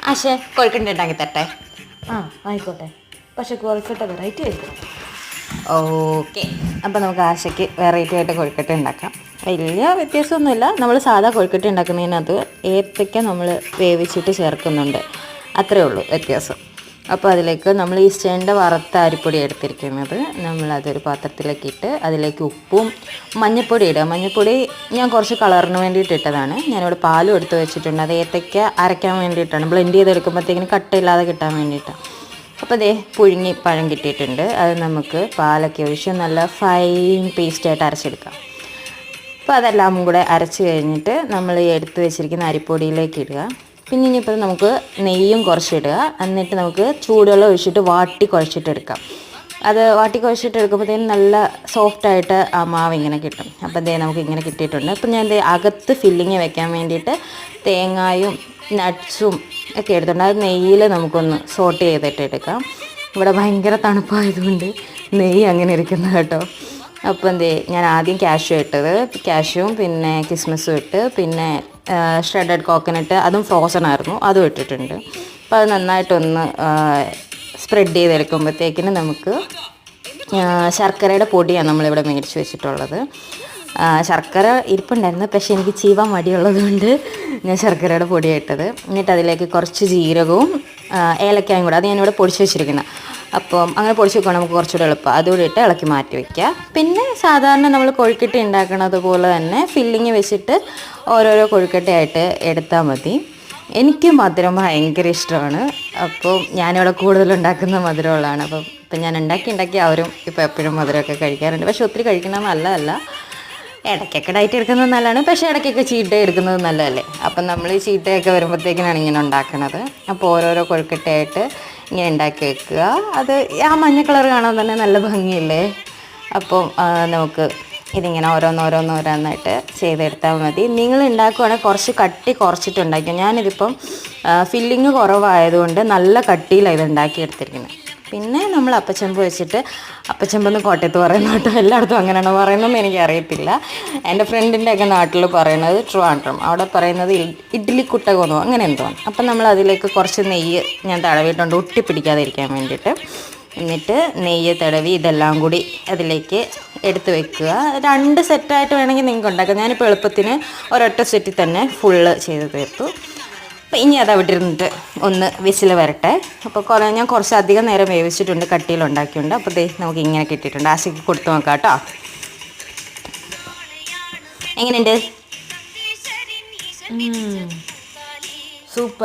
ആശേ കൊഴുക്കട്ട ഉണ്ടാക്കി തട്ടെ? ആ ആയിക്കോട്ടെ, പക്ഷെ കൊഴുക്കട്ട വെറൈറ്റി ആയിരിക്കും. ഓക്കെ, അപ്പോൾ നമുക്ക് ആശയ്ക്ക് വെറൈറ്റി ആയിട്ട് കൊഴുക്കട്ട ഉണ്ടാക്കാം. വലിയ വ്യത്യാസമൊന്നുമില്ല, നമ്മൾ സാധാ കൊഴുക്കട്ട ഉണ്ടാക്കുന്നതിനകത്ത് ഏത്തയ്ക്ക നമ്മൾ വേവിച്ചിട്ട് ചേർക്കുന്നുണ്ട്, അത്രയേ ഉള്ളൂ വ്യത്യാസം. അപ്പോൾ അതിലേക്ക് നമ്മൾ ഈസ്റ്റേണിൻ്റെ വറുത്ത അരിപ്പൊടി എടുത്തിരിക്കുന്നത്, നമ്മളതൊരു പാത്രത്തിലേക്ക് ഇട്ട് അതിലേക്ക് ഉപ്പും മഞ്ഞൾപ്പൊടി ഇടുക. മഞ്ഞൾപ്പൊടി ഞാൻ കുറച്ച് കളറിന് വേണ്ടിയിട്ട് ഇട്ടതാണ്. ഞാനിവിടെ പാലും എടുത്ത് വെച്ചിട്ടുണ്ട്, അത് ഏത്തയ്ക്ക അരയ്ക്കാൻ വേണ്ടിയിട്ടാണ്, ബ്ലെൻഡ് ചെയ്തെടുക്കുമ്പോഴത്തേക്കിന് കട്ടയില്ലാതെ കിട്ടാൻ വേണ്ടിയിട്ടാണ്. അപ്പോൾ ദേ പുഴുങ്ങി പഴം കിട്ടിയിട്ടുണ്ട്, അത് നമുക്ക് പാലൊക്കെ ഒഴിച്ച് നല്ല ഫൈൻ പേസ്റ്റായിട്ട് അരച്ചെടുക്കാം. അപ്പോൾ അതെല്ലാം കൂടെ അരച്ച് കഴിഞ്ഞിട്ട് നമ്മൾ എടുത്ത് വെച്ചിരിക്കുന്ന അരിപ്പൊടിയിലേക്ക് ഇടുക. പിന്നെ ഇനിയിപ്പോൾ നമുക്ക് നെയ്യും കുറച്ചിടുക, എന്നിട്ട് നമുക്ക് ചൂടുവെള്ളം ഒഴിച്ചിട്ട് വാട്ടി കുഴച്ചിട്ടെടുക്കാം. അത് വാട്ടി കുഴച്ചിട്ടെടുക്കുമ്പോഴത്തേനും നല്ല സോഫ്റ്റായിട്ട് ആ മാവ് ഇങ്ങനെ കിട്ടും. അപ്പോൾ ദേ നമുക്ക് ഇങ്ങനെ കിട്ടിയിട്ടുണ്ട്. അപ്പോൾ ഞാൻ അകത്ത് ഫില്ലിങ് വെക്കാൻ വേണ്ടിയിട്ട് തേങ്ങായും നട്ട്സും ഒക്കെ എടുത്തിട്ടുണ്ട്. അത് നെയ്യിൽ നമുക്കൊന്ന് സോട്ട് ചെയ്തിട്ട് എടുക്കാം. ഇവിടെ ഭയങ്കര തണുപ്പായതുകൊണ്ട് നെയ്യ് അങ്ങനെ ഇരിക്കുന്നത് കേട്ടോ. അപ്പോൾ ഞാൻ ആദ്യം കാഷ്യൂ ഇട്ടത്, കാഷ്യൂവും പിന്നെ കിസ്മിസും ഇട്ട്, പിന്നെ ഷ്രെഡഡ് കോക്കനട്ട്, അതും ഫ്രോസൺ ആയിരുന്നു, അതും ഇട്ടിട്ടുണ്ട്. അപ്പോൾ അത് നന്നായിട്ടൊന്ന് സ്പ്രെഡ് ചെയ്തെടുക്കുമ്പോഴത്തേക്കിന് നമുക്ക് ശർക്കരയുടെ പൊടിയാണ് നമ്മളിവിടെ മേടിച്ച് വെച്ചിട്ടുള്ളത്. ശർക്കര ഇരിപ്പുണ്ടായിരുന്നു, പക്ഷേ എനിക്ക് ചീവാൻ മടിയുള്ളത് കൊണ്ട് ഞാൻ ശർക്കരയുടെ പൊടിയാണ് ഇട്ടത്. എന്നിട്ട് അതിലേക്ക് കുറച്ച് ജീരകവും ഏലക്കായും കൂടെ, അത് ഞാനിവിടെ പൊടിച്ച് വെച്ചിരിക്കുന്നത്. അപ്പം അങ്ങനെ പൊടിച്ച് വെക്കണം, നമുക്ക് കുറച്ചുകൂടെ എളുപ്പം. അതുകൂടി ഇട്ട് ഇളക്കി മാറ്റി വയ്ക്കുക. പിന്നെ സാധാരണ നമ്മൾ കൊഴുക്കട്ട ഉണ്ടാക്കുന്നത് പോലെ തന്നെ ഫില്ലിങ് വെച്ചിട്ട് ഓരോരോ കൊഴുക്കട്ടയായിട്ട് എടുത്താൽ മതി. എനിക്ക് മധുരം ഭയങ്കര ഇഷ്ടമാണ്, അപ്പോൾ ഞാനിവിടെ കൂടുതലുണ്ടാക്കുന്ന മധുരമുള്ളതാണ്. അപ്പം ഇപ്പം ഞാൻ ഉണ്ടാക്കി അവരും ഇപ്പോൾ എപ്പോഴും മധുരമൊക്കെ കഴിക്കാറുണ്ട്. പക്ഷെ ഒത്തിരി കഴിക്കുന്നത് നല്ലതല്ല. ഇടയ്ക്കൊക്കെ ഡയറ്റ് എടുക്കുന്നത് നല്ലതാണ്, പക്ഷേ ഇടയ്ക്കൊക്കെ ചീട്ട് ഡേ എടുക്കുന്നത് നല്ലതല്ലേ. അപ്പം നമ്മൾ ഈ ചീട്ട് ഡേ ഒക്കെ വരുമ്പോഴത്തേക്കിനാണ് ഇങ്ങനെ ഉണ്ടാക്കുന്നത്. അപ്പോൾ ഓരോരോ കൊഴുക്കട്ടയായിട്ട് ഇങ്ങനെ ഉണ്ടാക്കി വെക്കുക. അത് ആ മഞ്ഞ കളർ കാണാൻ തന്നെ നല്ല ഭംഗിയില്ലേ. അപ്പം നമുക്ക് ഇതിങ്ങനെ ഓരോന്നോരോന്നായിട്ട് ചെയ്തെടുത്താൽ മതി. നിങ്ങൾ ഉണ്ടാക്കുകയാണെങ്കിൽ കുറച്ച് കട്ടി കുറച്ചിട്ട് ഉണ്ടാക്കുക. ഞാനിതിപ്പം ഫില്ലിങ് കുറവായതുകൊണ്ട് നല്ല കട്ടിയിലാണ് ഇത് ഉണ്ടാക്കിയെടുത്തിരിക്കുന്നത്. പിന്നെ നമ്മൾ അപ്പച്ചമ്പ് വെച്ചിട്ട്, അപ്പച്ചമ്പെന്ന് കോട്ടയത്ത് പറയുന്ന കേട്ടോ, എല്ലായിടത്തും അങ്ങനെയാണോ പറയുന്നതെന്ന് എനിക്കറിയത്തില്ല. എൻ്റെ ഫ്രണ്ടിൻ്റെ ഒക്കെ നാട്ടിൽ പറയുന്നത് ട്രിവാൻഡ്രം, അവിടെ പറയുന്നത് ഇഡ്ഡലി കുട്ടകമെന്നോ അങ്ങനെ എന്തോ. അപ്പം നമ്മൾ അതിലേക്ക് കുറച്ച് നെയ്യ് ഞാൻ തടവിയിട്ടുണ്ട്, ഒട്ടിപ്പിടിക്കാതിരിക്കാൻ വേണ്ടിയിട്ട്. എന്നിട്ട് നെയ്യ് തടവി ഇതെല്ലാം കൂടി അതിലേക്ക് എടുത്ത് വെക്കുക. 2 സെറ്റായിട്ട് വേണമെങ്കിൽ നിങ്ങൾക്ക് ഉണ്ടാക്കാം. ഞാനിപ്പോൾ എളുപ്പത്തിന് ഒരൊറ്റ സെറ്റിൽ തന്നെ ഫുള്ള് ചെയ്ത് തീർത്തു. അപ്പോൾ ഇനി അത് അവിടെ ഇരുന്നിട്ട് ഒന്ന് വിസിൽ വരട്ടെ. അപ്പോൾ ഞാൻ കുറച്ച് അധികം നേരം വേവിച്ചിട്ടുണ്ട്, കട്ടിയിലുണ്ടാക്കിയിട്ടുണ്ട്. അപ്പോൾ നമുക്ക് ഇങ്ങനെ കിട്ടിയിട്ടുണ്ട്. ആശയ്ക്ക് കൊടുത്തു നോക്കാം കേട്ടോ. എങ്ങനെയുണ്ട്? സൂപ്പർ.